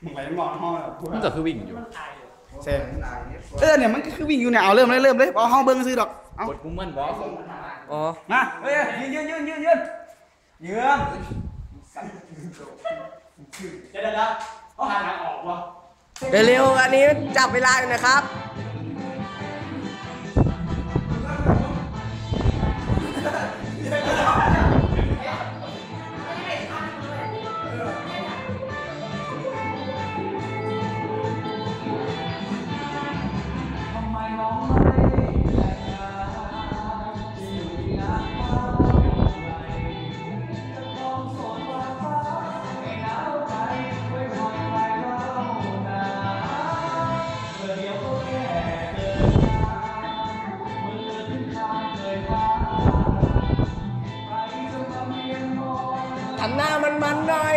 มึงไปมองห้องแบบ มันก็คือวิ่งอยู่ เซ่เนี่ยมันคือวิ่งอยู่เนี่ยเอาเริ่มเลยเอาห้องเบิ้งซื้อดอกเอา กดมุมมันบอส อ๋อ มาเฮ้ยยืนเดี๋ยวเขาหาทางออกวะ เร็วๆอันนี้จับเวลาอยู่นะครับทำหน้ามันๆหน่อย